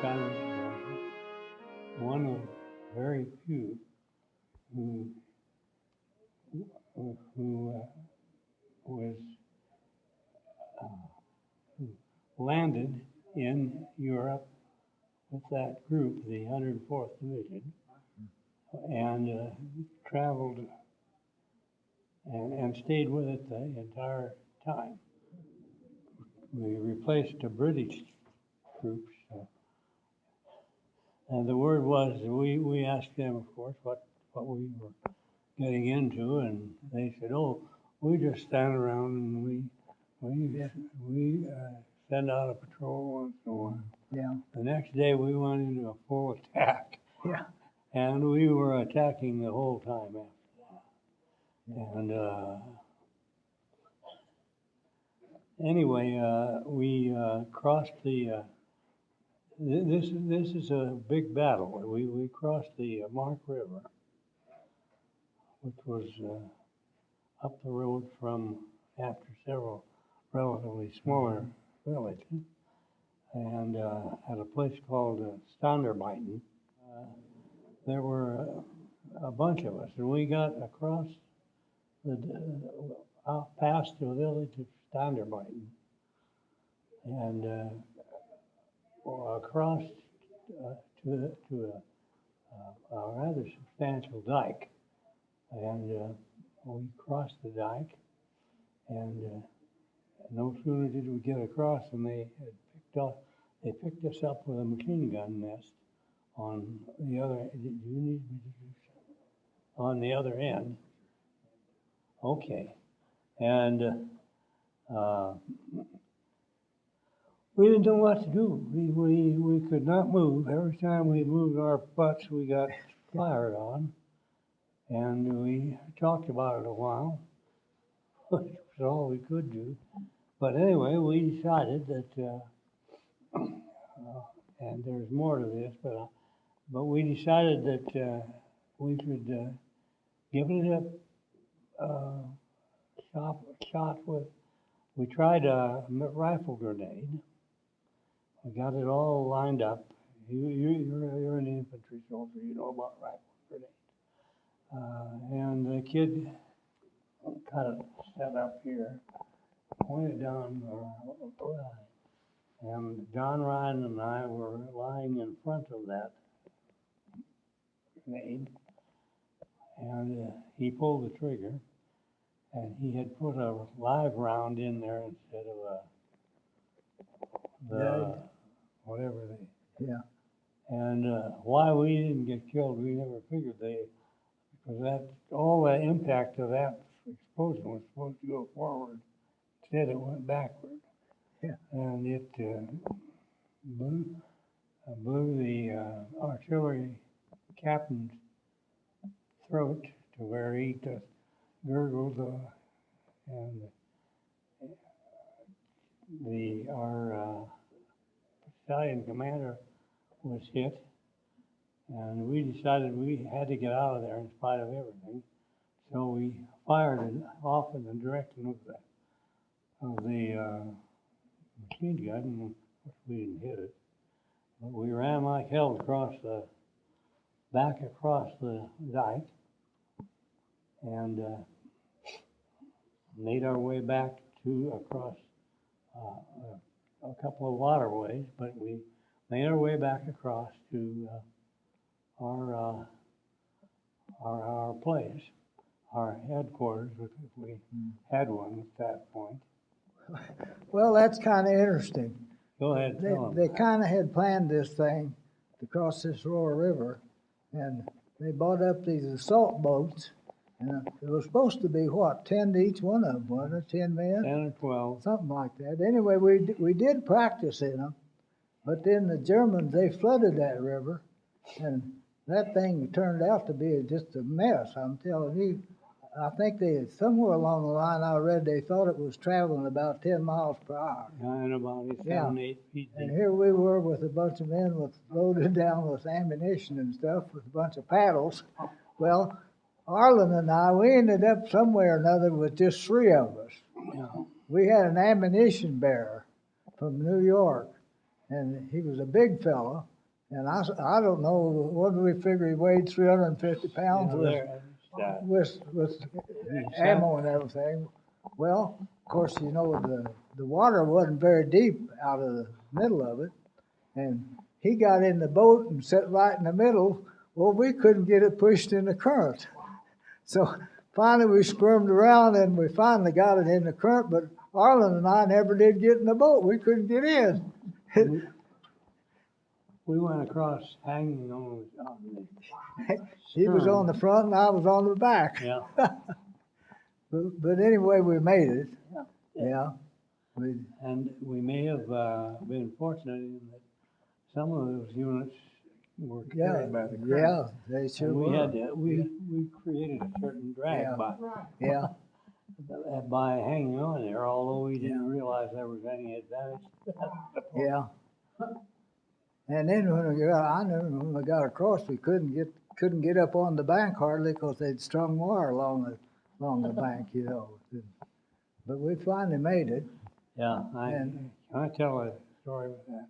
I was one of very few who was who landed in Europe with that group, the 104th Division, and traveled and stayed with it the entire time. We replaced the British troops, and the word was, we asked them, of course, what we were getting into, and they said, "Oh, we just stand around and we send out a patrol once in a while." Yeah. The next day we went into a full attack. Yeah. And we were attacking the whole time after that. And anyway, we crossed the. This is a big battle. We crossed the Mark River, which was up the road from after several relatively smaller villages, and at a place called Sgt.Arlen. There were a bunch of us, and we got across out past the village of Sgt.Arlen, and across to a rather substantial dike, and we crossed the dike, and no sooner did we get across than they picked us up with a machine gun nest on the other. Do you need me to do something? On the other end. Okay, and we didn't know what to do. We could not move. Every time we moved our butts, we got fired on, and we talked about it a while, which was all we could do. But anyway, we decided that, and there's more to this, but we decided that we could give it a shot with. We tried a rifle grenade. We got it all lined up. You're an infantry soldier. You know about rifle grenades. And the kid kind of set up here, pointed down Ryan. And John Ryan and I were lying in front of that grenade, and he pulled the trigger, and he had put a live round in there instead of whatever they. Yeah. And why we didn't get killed, we never figured because that all the impact of that explosion was supposed to go forward. Instead, it went backward. Yeah. And it blew the artillery captain's throat to where he just gurgled, and our battalion commander was hit, and we decided we had to get out of there in spite of everything. So we fired it off in the direction of the machine gun, and of course we didn't hit it. But we ran like hell back across the dike, and made our way back across a couple of waterways, but we made our way back across to our place, our headquarters, if we had one at that point. Well, that's kind of interesting. Go ahead. They kind of had planned this thing to cross this Roar River, and they bought up these assault boats, and it was supposed to be, 10 to each one of them, wasn't it? 10 men? 10 or 12. Something like that. Anyway, we did practice in them, but then the Germans, they flooded that river, and that thing turned out to be just a mess, I'm telling you. I think somewhere along the line I read they thought it was traveling about 10 miles per hour. And about 7, 8 feet deep. And here we were with a bunch of men loaded down with ammunition and stuff with a bunch of paddles. Well, Arlen and I, we ended up somewhere or another with just 3 of us. Yeah. We had an ammunition bearer from New York, and he was a big fellow, And I don't know, what do we figure he weighed, 350 pounds with ammo and everything. Well, of course, you know, the water wasn't very deep out of the middle of it. And he got in the boat and sat right in the middle. Well, we couldn't get it pushed in the current. So finally we squirmed around and we finally got it in the current, but Arlen and I never did get in the boat. We couldn't get in. We went across hanging on the He was on the front and I was on the back. Yeah. But anyway, we made it. Yeah. And we may have been fortunate in that some of those units were carried by the current. Yeah, they sure and we were. Had to, we created a certain drag by hanging on there, although we didn't realize there was any advantage. Yeah. And then I knew when we got across, we couldn't get up on the bank hardly because they'd strung wire along the bank, you know. But we finally made it. Yeah, I tell a story with that.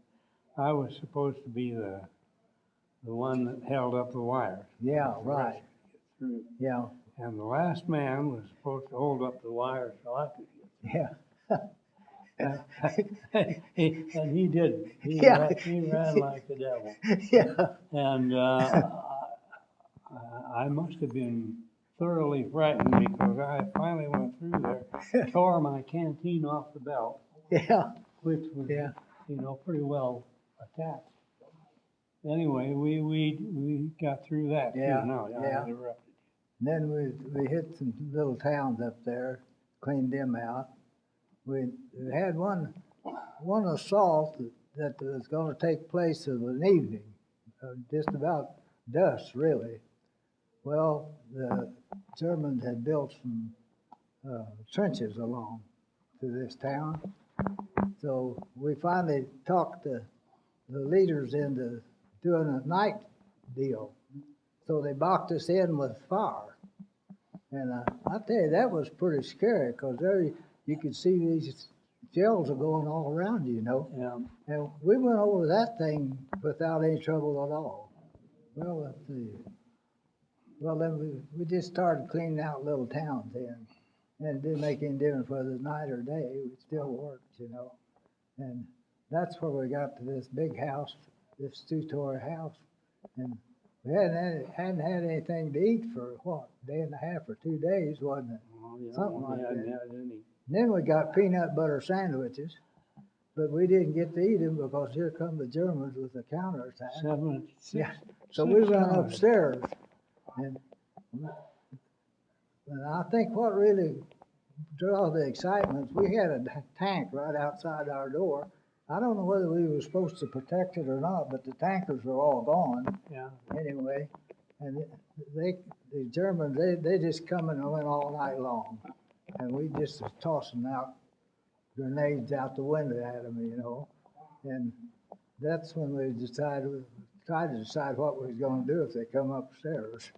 I was supposed to be the one that held up the wires. Yeah, right. Yeah. And the last man was supposed to hold up the wires so I could get Yeah. and he didn't. He ran like the devil. Yeah. And I must have been thoroughly frightened because I finally went through there, tore my canteen off the belt, Yeah. which was, you know, pretty well attached. Anyway, we got through that too. No, I interrupted. Then we hit some little towns up there, cleaned them out. We had one assault that was going to take place of an evening, just about dusk, really. Well, the Germans had built some trenches along to this town, so we finally talked the leaders into doing a night deal. So they boxed us in with fire. And I tell you, that was pretty scary because there you could see these shells are going all around you know. Yeah. And we went over that thing without any trouble at all. Well, let's see. Well, then we just started cleaning out little towns then. And it didn't make any difference whether it was night or day. It still worked, you know. And that's where we got to this big house, this two-story house. And we hadn't had anything to eat for, what, a day and a half or 2 days, wasn't it? Oh, yeah, Something like that. And Then we got peanut butter sandwiches, but we didn't get to eat them because here come the Germans with the counterattack. So we ran upstairs. And I think what really drew the excitement, we had a tank right outside our door. I don't know whether we were supposed to protect it or not, but the tankers were all gone. Yeah. Anyway, and the Germans, they just come and went all night long. And we just was tossing out grenades out the window at them, you know. And that's when we tried to decide what we was going to do if they come upstairs.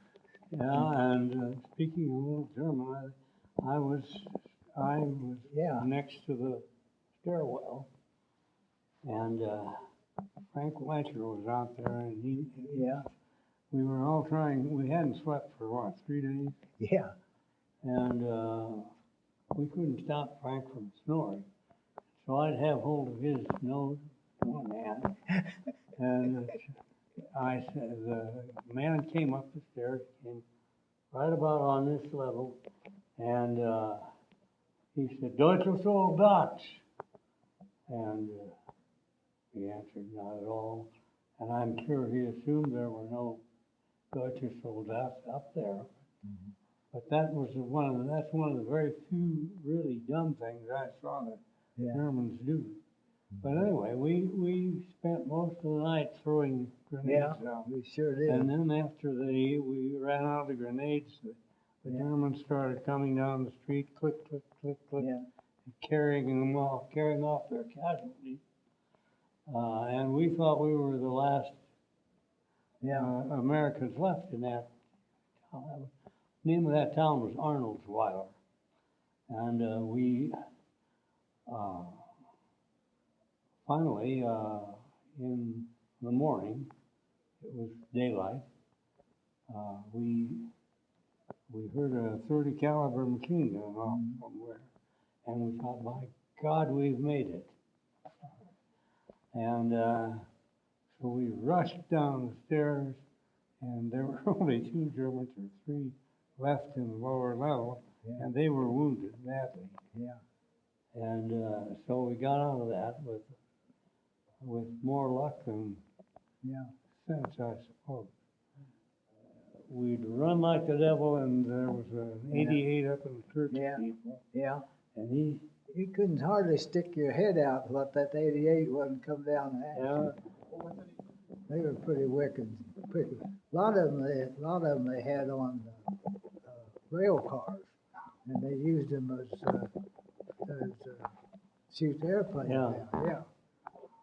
Yeah, and speaking of old German, I was next to the stairwell, and Frank Letcher was out there, and we were all trying. We hadn't slept for what, 3 days? Yeah. And we couldn't stop Frank from snoring, so I'd have hold of his nose, one hand, and I said, the man came up the stairs, came right about on this level, and he said, Deutsche Soldat. And he answered, not at all. And I'm sure he assumed there were no Deutsche Soldats up there. Mm-hmm. But that's one of the very few really dumb things I saw that Germans do. But anyway, we spent most of the night throwing grenades out. We sure did. And then after we ran out of grenades, the Germans started coming down the street, click, click, click, click, and carrying off their casualties. And we thought we were the last Americans left in that town. The name of that town was Arnoldsweiler. And we finally, in the morning, it was daylight, we heard a 30 caliber machine gun off somewhere, and we thought, my God, we've made it. And so we rushed down the stairs, and there were only 2 Germans or 3 left in the lower level, and they were wounded badly. Yeah. And so we got out of that with more luck than sense, I suppose. We'd run like the devil, and there was an 88 up in the church steeple. Yeah. And you couldn't hardly stick your head out what that 88 wasn't come down at. Yeah. They were pretty wicked. A lot of them they had on rail cars, and they used them as shoot airplanes down. Yeah.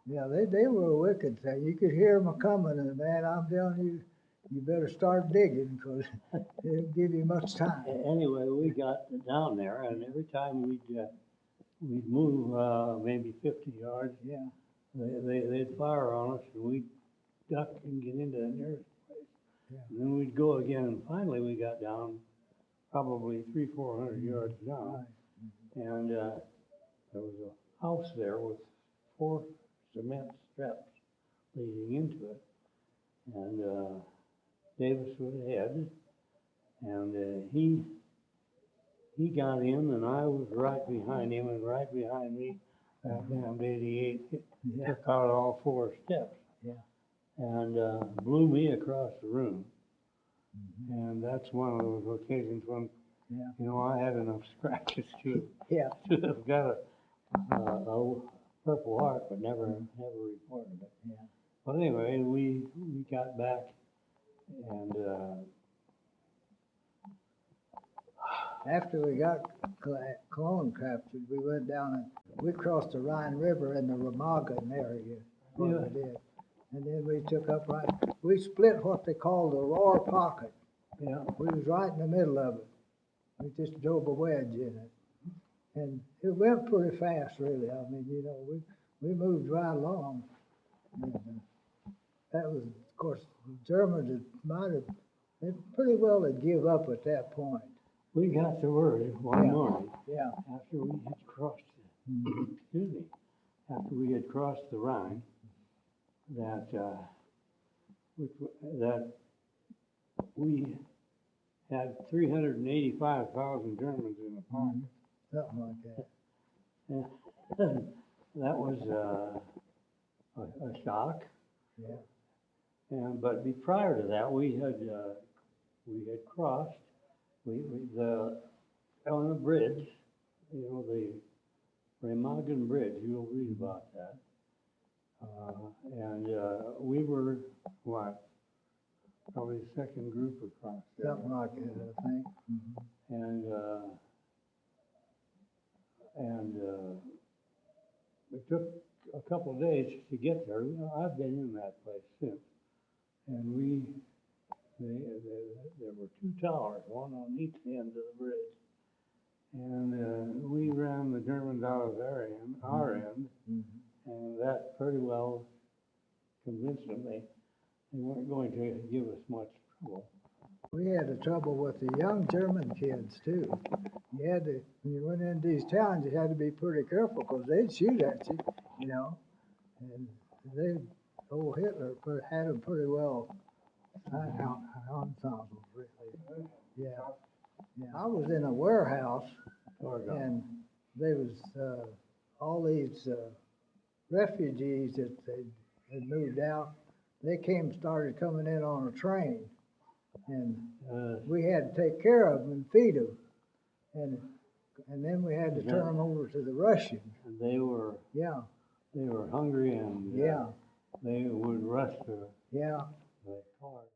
Yeah, they were a wicked thing. You could hear them coming, and man, I'm telling you, you better start digging because it didn't give you much time. Anyway, we got down there, and every time we'd move maybe 50 yards, they'd fire on us, and we'd duck and get into the nearest place. Yeah. And then we'd go again, and finally we got down probably 300-400 yards down. Right. And there was a house there with 4 cement steps leading into it. And Davis was ahead, and he got in, and I was right behind him, and right behind me, that damned 88 took out all 4 steps. Yeah. And blew me across the room. And that's one of those occasions when, you know, I had enough scratches to have got a Purple Heart, but never reported it. Yeah. But anyway, we got back, and after we got Cologne captured, we went down and we crossed the Rhine River in the Remagen area. We did. And then we took up we split what they call the Rohr Pocket. Yeah. We was right in the middle of it. We just drove a wedge in it. And it went pretty fast, really. I mean, you know, we moved right along. And that was, of course, the Germans they pretty well had give up at that point. We got to worry one morning after we had crossed after we had crossed the Rhine, that we had 385,000 Germans in the pocket. Something like that. And that was a shock. Yeah. And but prior to that, we had crossed. On the bridge, you know, the Remagen Bridge. You'll read about that. And we were probably the second group across there. Something like that, I think. And it took a couple of days to get there. You know, I've been in that place since, and there were 2 towers, one on each end of the bridge, and we ran the Germans out of our end, and that pretty well convinced them they weren't going to give us much trouble. We had the trouble with the young German kids too. You had to, when you went into these towns, you had to be pretty careful because they'd shoot at you, you know. And old Hitler had them pretty well ensemble, really. Yeah. I was in a warehouse, and there was all these refugees that they had moved out. They started coming in on a train, and we had to take care of them and feed them, and then we had to turn them over to the Russians. And they were hungry, and they would rush the cars.